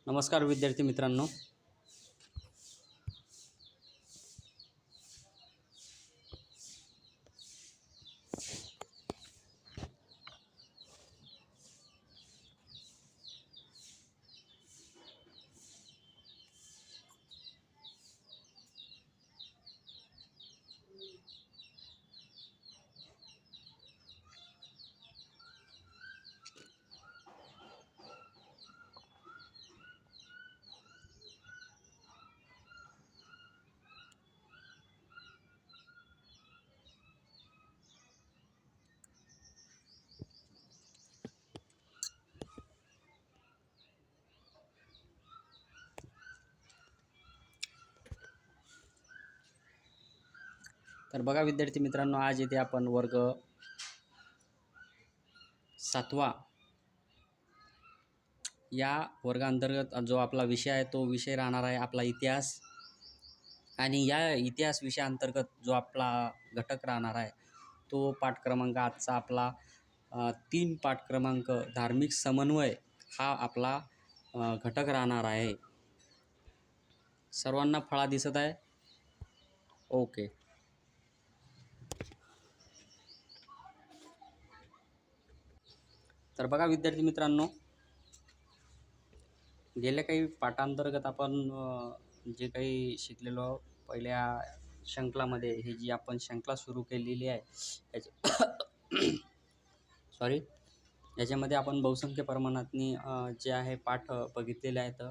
नमस्कार विद्यार्थी मित्रांनो. तर बघा विद्यार्थी मित्रांनो, आज इथे आपण वर्ग 7वा या वर्गाअंतर्गत जो आपला विषय आहे तो विषय राहणार आहे आपला इतिहास. आणि या इतिहास विषयाअंतर्गत जो आपला घटक राहणार आहे तो पाठ क्रमांक आजचा आपला 3 पाठ क्रमांक धार्मिक समन्वय हा आपला घटक राहणार आहे. सर्वांना फळा दिसत आहे? ओके. तर बघा विद्यार्थी मित्रांनो, गेल्या काही पाठांतर्गत आपण जे काही शिकलेलो पहिल्या श्रृंखलामध्ये, ही जी आपण श्रृंखला सुरू केलेली आहे याच्यामध्ये आपण बहुसंख्य प्रमाणातनी जे आहे पाठ बघितलेले आहेत.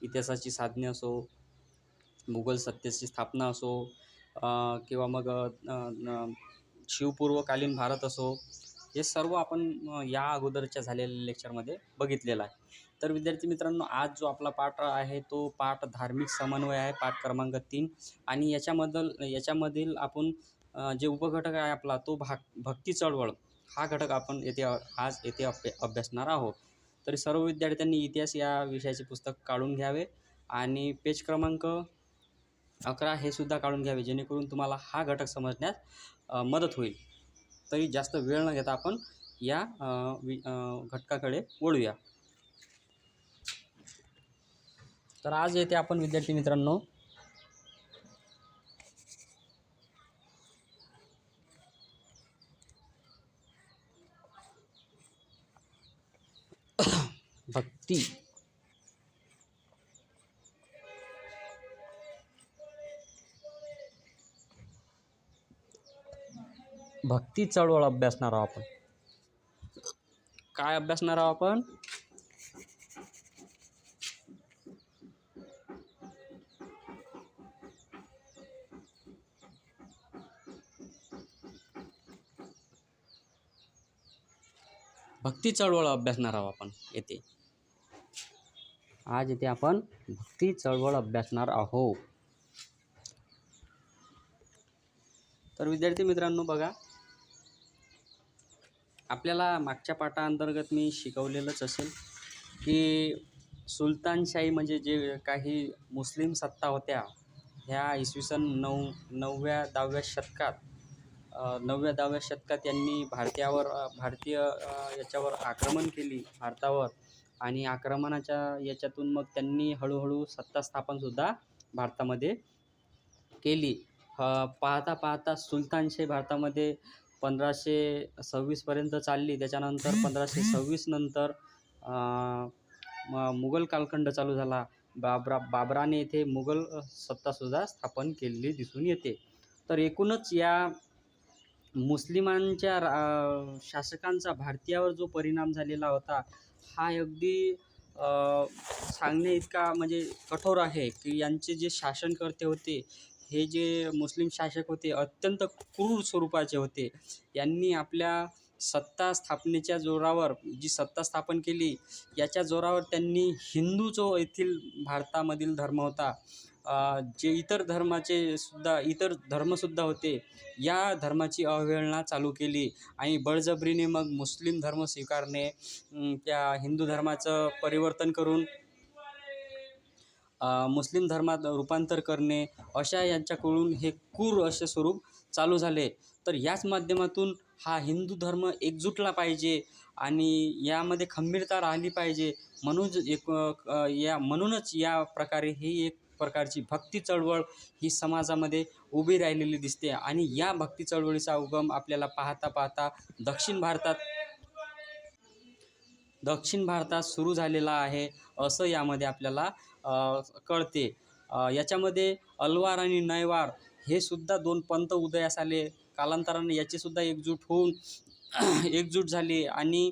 इतिहासाची साधने असो, मुघल सत्तेची स्थापना असो, किंवा मग शिवपूर्वकालीन भारत असो, हे सर्व आपण या अगोदरच्या झालेल्या लेक्चरमध्ये बघितलेलं आहे. तर विद्यार्थी मित्रांनो, आज जो आपला पाठ आहे तो पाठ धार्मिक समन्वय आहे, पाठ क्रमांक 3. आणि याच्यामधील आपण जे उपघटक आहे आपला तो भक्ती चळवळ हा घटक आपण आज येथे अभ्यासणार आहोत. तरी सर्व विद्यार्थ्यांनी इतिहास या विषयाचे पुस्तक काढून घ्यावे आणि पेज क्रमांक 11 हे सुद्धा काढून घ्यावे, जेणेकरून तुम्हाला हा घटक समजण्यास मदत होईल. तरी जास्त वेळ न घेता आपण या घटकाकडे वळूया. तर आज येथे आपण विद्यार्थी मित्रांनो भक्ती चळवळ अभ्यासणार आहोत. आपण काय अभ्यासणार आहोत? आपण भक्ती चळवळ अभ्यासणार आहोत. आपण आज येथे आपण भक्ती चळवळ अभ्यासणार आहोत. तर विद्यार्थी मित्रांनो बघा, आपल्याला मागच्या पाठाअंतर्गत मी शिकवलेलंच असेल की सुलतानशाही म्हणजे जे काही मुस्लिम सत्ता होत्या ह्या इसवी सन 9व्या-10व्या शतकात 9व्या-10व्या शतकात यांनी भारतीय याच्यावर आक्रमण केली भारतावर. आणि आक्रमणाच्या याच्यातून मग त्यांनी हळूहळू सत्ता स्थापनसुद्धा भारतामध्ये केली. पाहता पाहता सुलतानशाही भारतामध्ये 1526पर्यंत चालली. त्याच्यानंतर 1526 नंतर मुघल कालखंड चालू झाला. बाबराने येथे मुघल सत्तासुद्धा स्थापन केलेली दिसून येते. तर एकूणच या मुस्लिमांच्या शासकांचा भारतीयावर जो परिणाम झालेला होता हा अगदी सांगण्या इतका म्हणजे कठोर आहे की यांचे जे शासनकर्ते होते हे जे मुस्लिम शासक होते अत्यंत क्रूर स्वरूपाचे होते. यांनी आपल्या सत्ता स्थापनेच्या जोरावर जी सत्ता स्थापन केली याच्या जोरावर त्यांनी हिंदू जो येथील भारतामधील धर्म होता, जे इतर धर्मसुद्धा होते, या धर्माची अवहेलना चालू केली. आणि बळजबरीने मग मुस्लिम धर्म स्वीकारणे, त्या हिंदू धर्माचं परिवर्तन करून मुस्लिम धर्मात रूपांतर करणे, अशा यांच्याकडून हे क्रूर असे स्वरूप चालू झाले. तर याच माध्यमातून हा हिंदू धर्म एकजुटला पाहिजे आणि यामध्ये खंबीरता राहिली पाहिजे. म्हणूनच या प्रकारे ही एक प्रकारची भक्ती चळवळ ही समाजामध्ये उभी राहिलेली दिसते. आणि या भक्ती चळवळीचा उगम आपल्याला पाहता पाहता दक्षिण भारतात सुरू झालेला आहे, असं यामध्ये आपल्याला कळते. याच्यामध्ये अलवार आणि नयवार हे सुद्धा दोन पंथ उदयास आले. कालांतराने याचीसुद्धा एकजूट झाली. आणि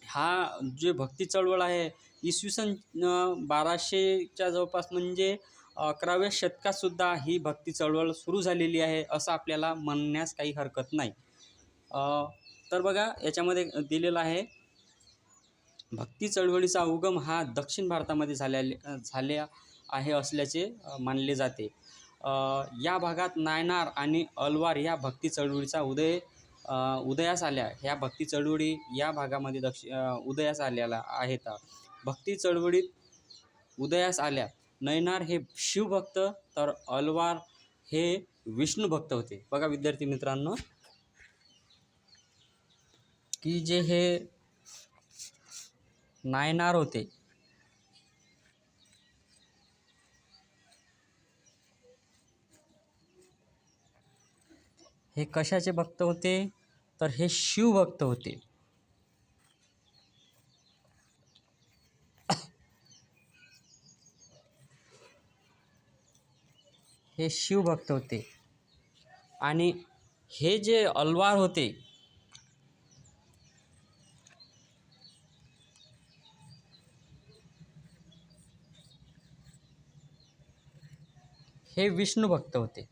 हा जे भक्ती चळवळ आहे इसवी सन 1200च्या जवळपास, म्हणजे 11व्या शतकातसुद्धा ही भक्ती चळवळ सुरू झालेली आहे, असं आपल्याला म्हणण्यास काही हरकत नाही. तर बघा याच्यामध्ये दिलेलं आहे, भक्ती चळवळीचा उगम हा दक्षिण भारतामध्ये झाले आहे असल्याचे मानले जाते. या भागात नायनार आणि अलवार या भक्ती चळवळीचा उदयास आल्या. ह्या भक्ती चळवळी या भागामध्ये उदयास आलेल्या आहेत. भक्ती चळवळीत उदयास आल्या. नयनार हे शिवभक्त तर अलवार हे विष्णू भक्त होते. बघा विद्यार्थी मित्रांनो, की जे हे नायनार होते हे कशाचे भक्त होते, तर हे शिवभक्त होते. हे शिवभक्त होते. आणि हे जे अलवार होते हे विष्णू भक्त होते.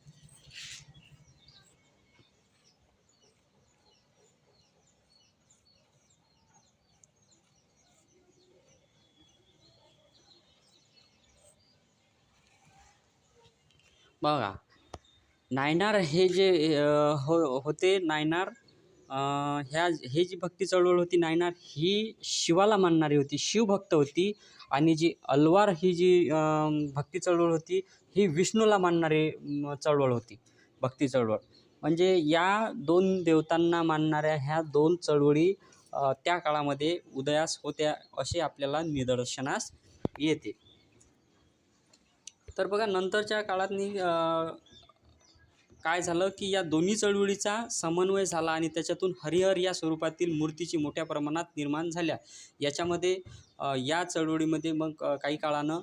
बघा नायनार हे जे होते नायनार, हे जी भक्ती चळवळ होती नायनार ही शिवाला मानणारी होती, शिवभक्त होती. आणि जी अलवार ही जी भक्ती चळवळ होती ही विष्णूला मानणारी चळवळ होती, भक्ती चळवळ. म्हणजे या दोन देवतांना मानणाऱ्या ह्या दोन चळवळी त्या काळामध्ये उदयास होत्या असे आपल्याला निदर्शनास येते. तर बघा नंतरच्या काळात काय झालं, की या दोन्ही चळवळीचा समन्वय झाला आणि त्याच्यातून हरिहर या स्वरूपातील मूर्तीची मोठ्या प्रमाणात निर्माण झाल्या. याच्यामध्ये या चळवळीमध्ये मग काही काळानं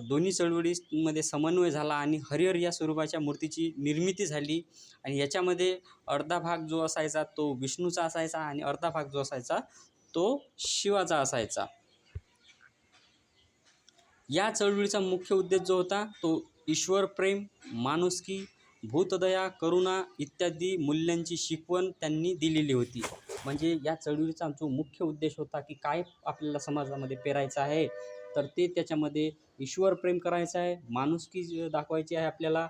दोन्ही चळवळीमध्ये समन्वय झाला आणि हरिहर या स्वरूपाच्या मूर्तीची निर्मिती झाली. आणि याच्यामध्ये अर्धा भाग जो असायचा तो विष्णूचा असायचा आणि अर्धा भाग जो असायचा तो शिवाचा असायचा. या चळवळीचा मुख्य उद्देश जो होता तो ईश्वर प्रेम, माणुसकी, भूतदया, करुणा इत्यादी मूल्यांची शिकवण त्यांनी दिलेली होती. म्हणजे या चळवळीचा जो मुख्य उद्देश होता की काय आपल्याला समाजामध्ये पेरायचं आहे, तर ते त्याच्यामध्ये ईश्वर प्रेम करायचं आहे, माणुसकी दाखवायची आहे आपल्याला,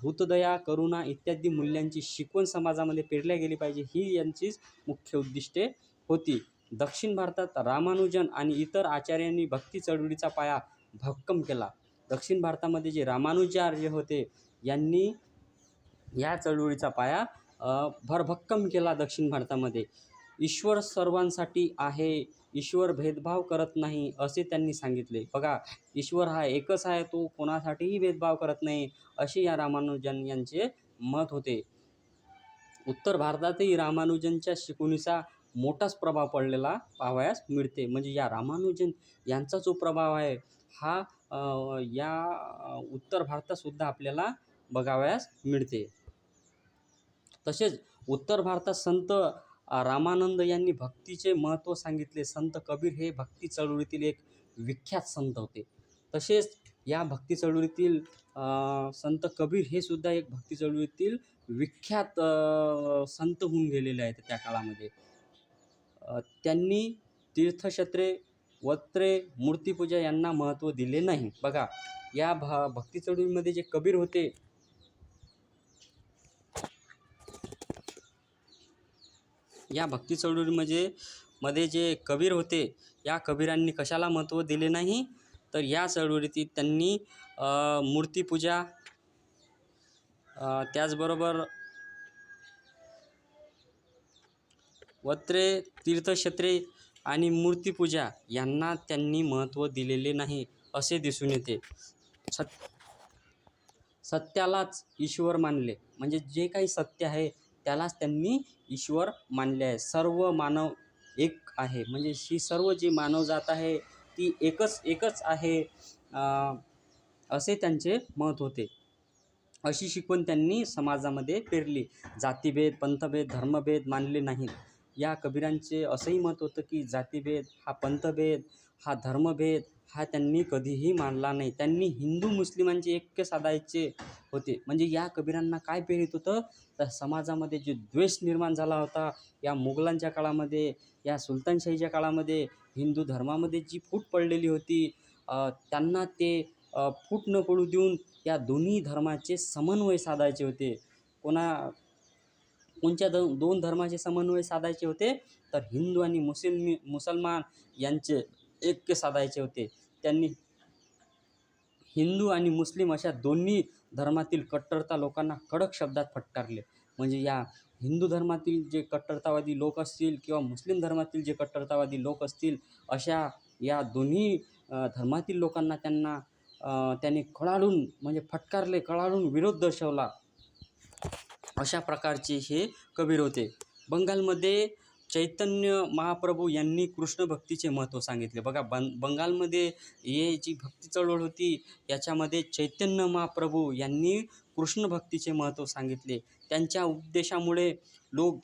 भूतदया, करुणा इत्यादी मूल्यांची शिकवण समाजामध्ये पेरल्या गेली पाहिजे, ही यांचीच मुख्य उद्दिष्टे होती. दक्षिण भारतात रामानुजन आणि इतर आचार्यांनी भक्ती चळवळीचा पाया भक्कम केला. दक्षिण भारतामध्ये जे रामानुजाचार्य होते यांनी या चळवळीचा पाया भरभक्कम केला दक्षिण भारतामध्ये. ईश्वर सर्वांसाठी आहे, ईश्वर भेदभाव करत नाही असे त्यांनी सांगितले. बघा ईश्वर हा एकच आहे, तो कोणासाठीही भेदभाव करत नाही असे या रामानुजन यांचे मत होते. उत्तर भारतातही रामानुजनच्या शिकवणीचा मोठाच प्रभाव पडलेला पाहावयास मिळते. म्हणजे या रामानुजन यांचा जो प्रभाव आहे हा या उत्तर भारतातसुद्धा आपल्याला बघावयास मिळते. तसेच उत्तर भारतात संत रामानंद यांनी भक्तीचे महत्त्व सांगितले. संत कबीर हे भक्ती चळवळीतील एक विख्यात संत होते. तसेच या भक्ती चळवळीतील संत कबीर हे सुद्धा एक भक्ती चळवळीतील विख्यात संत होऊन गेलेले आहेत त्या काळामध्ये. त्यांनी तीर्थक्षेत्रे, वस्त्रे, मूर्तिपूजा यांना महत्त्व दिले नाही. बघा या भक्ती चळवळीमध्ये जे कबीर होते, या भक्ती चळवळीमध्ये जे कबीर होते या कबीरांनी कशाला महत्त्व दिले नाही, तर या चळवळीत त्यांनी मूर्तिपूजा, त्याचबरोबर वत्रे, तीर्थक्षेत्रे आणि मूर्तिपूजा यांना त्यांनी महत्त्व दिलेले नाही असे दिसून येते. सत्यालाच ईश्वर मानले, म्हणजे जे काही सत्य आहे त्यालाच त्यांनी ईश्वर मानले आहे. सर्व मानव एक आहे, म्हणजे ही सर्व जी मानवजात आहे ती एकच आहे, असे त्यांचे मत होते. अशी शिकवण त्यांनी समाजामध्ये पेरली. जातीभेद, पंथभेद, धर्मभेद मानले नाहीत. या कबीरांचे असंही मत होतं की जातीभेद, हा पंथभेद, हा धर्मभेद हा त्यांनी कधीही मानला नाही. त्यांनी हिंदू मुस्लिमांचे ऐक्य साधायचे होते. म्हणजे या कबीरांना काय प्रेरित होतं, तर समाजामध्ये जे द्वेष निर्माण झाला होता या मुघलांच्या काळामध्ये, या सुलतानशाहीच्या काळामध्ये, हिंदू धर्मामध्ये जी फूट पडलेली होती, त्यांना ते फूट न पडू देऊन या दोन्ही धर्माचे समन्वय साधायचे होते. कोणत्या दोन धर्माचे समन्वय साधायचे होते, तर हिंदू आणि मुसलमान यांचे ऐक्य साधायचे होते. त्यांनी हिंदू आणि मुस्लिम अशा दोन्ही धर्मातील कट्टरता लोकांना कडक शब्दात फटकारले. म्हणजे या हिंदू धर्मातील जे कट्टरतावादी लोक असतील किंवा मुस्लिम धर्मातील जे कट्टरतावादी लोक असतील, अशा या दोन्ही धर्मातील लोकांना त्यांनी कळाडून म्हणजे फटकारले, कळाडून विरोध दर्शवला. अशा प्रकारचे हे कबीर होते. बंगालमध्ये चैतन्य महाप्रभू यांनी कृष्ण भक्तीचे महत्त्व सांगितले. बघा, बंगालमध्ये हे जी भक्ती चळवळ होती याच्यामध्ये चैतन्य महाप्रभू यांनी कृष्ण भक्तीचे महत्त्व सांगितले. त्यांच्या उपदेशामुळे लोक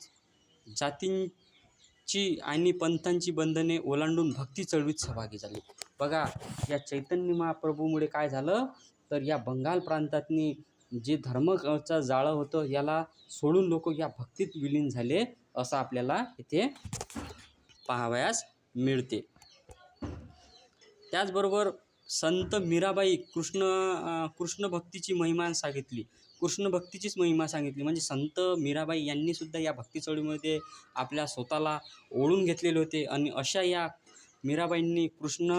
जातींची आणि पंथांची बंधने ओलांडून भक्ती चळवळीत सहभागी झाले. बघा, या चैतन्य महाप्रभूमुळे काय झालं, तर या बंगाल प्रांतातनी जे धर्माचं जाळं होतं याला सोडून लोक या भक्तीत विलीन झाले, असं आपल्याला इथे पाहावयास मिळते. त्याचबरोबर संत मीराबाई कृष्ण भक्तीची महिमा सांगितली. कृष्ण भक्तीचीच महिमा सांगितली. म्हणजे संत मीराबाई यांनी सुद्धा या भक्ती चळवळीमध्ये आपल्या स्वतःला ओढून घेतलेले होते आणि अशा या मीराबाईंनी कृष्ण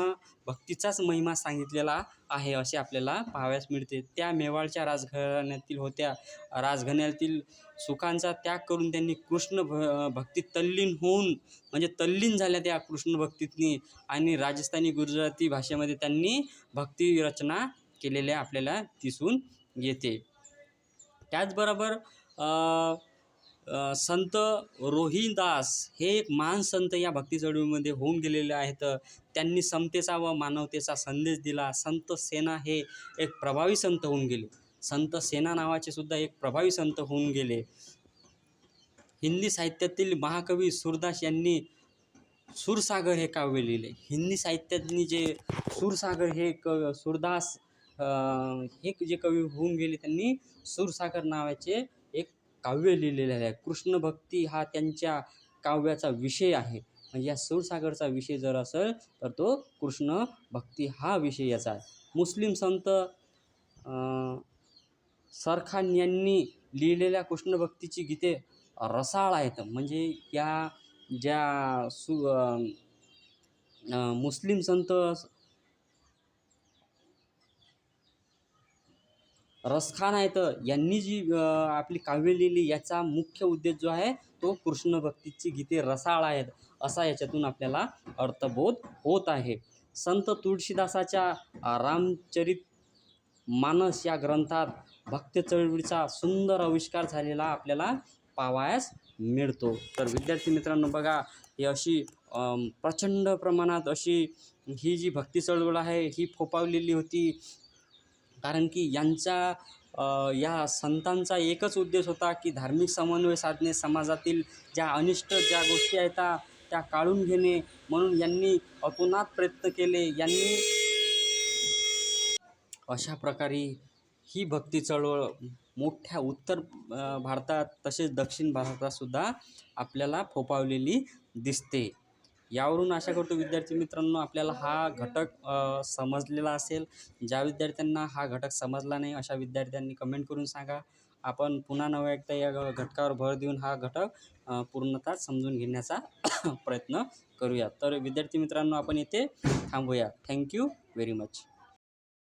भक्तीचाच महिमा सांगितलेला आहे असे आपल्याला पाहावयास मिळते. त्या मेवाडच्या राजघराण्यातील होत्या. राजघराण्यातील सुखांचा त्याग करून त्यांनी कृष्ण भक्तीत तल्लीन होऊन, म्हणजे तल्लीन झाल्या त्या कृष्ण भक्तीतनी, आणि राजस्थानी गुजराती भाषेमध्ये त्यांनी भक्ती रचना केलेल्या आपल्याला दिसून येते. त्याचबरोबर संत रोहिदास हे एक महान संत या भक्ती चळवळीमध्ये होऊन गेलेले आहेत. त्यांनी समतेचा व मानवतेचा संदेश दिला. संत सेना हे एक प्रभावी संत होऊन गेले. संत सेना नावाचे सुद्धा एक प्रभावी संत होऊन गेले. हिंदी साहित्यातील महाकवी सूरदास यांनी सूरसागर हे काव्य लिहिले. हिंदी साहित्यातनी जे सूरसागर हे सूरदास हे जे कवी होऊन गेले, त्यांनी सूरसागर नावाचे एक काव्य लिहिलेले आहे. कृष्ण भक्ती हा त्यांच्या काव्याचा विषय आहे. म्हणजे या सूरसागरचा विषय जर असेल तर तो कृष्ण भक्ती हा विषय याचा आहे. मुस्लिम संत सरखान यांनी लिहिलेल्या कृष्ण भक्तीची गीते रसाळ आहेत. म्हणजे या ज्या मुस्लिम संत रसखान आहेत यांनी जी आपली काव्य लिहिली, याचा मुख्य उद्देश जो आहे तो कृष्ण भक्तीची गीते रसाळ आहेत असा याच्यातून आपल्याला अर्थबोध होत आहे. संत तुळशीदासाच्या रामचरित मानस या ग्रंथात भक्ती चळवळीचा सुंदर आविष्कार झालेला आपल्याला पाहावयास मिळतो. तर विद्यार्थी मित्रांनो, बघा, ही अशी प्रचंड प्रमाणात अशी ही जी भक्ती चळवळ आहे ही फोफावलेली होती. कारण की या संतांचा एकच उद्देश होता की धार्मिक समन्वय साधणे, समाजातील ज्या अनिष्ट ज्या गोष्टी आहेत त्या काढून घेणे. म्हणून यांनी अतोनात प्रयत्न केले. यांनी अशा प्रकारे ही भक्ती चळवळ मोठ्या उत्तर भारतात तसेच दक्षिण भारतातसुद्धा आपल्याला फोफावलेली दिसते. यावरून आशा करतो विद्यार्थी मित्रांनो आपल्याला हा घटक समजलेला असेल. ज्या विद्यार्थ्यांना हा घटक समजला नाही अशा विद्यार्थ्यांनी कमेंट करून सांगा. आपण पुन्हा नव्या एकदा या घटकावर भर देऊन हा घटक पूर्णतः समजून घेण्याचा प्रयत्न करूया. तर विद्यार्थी मित्रांनो आपण इथे थांबूया. Thank you very much.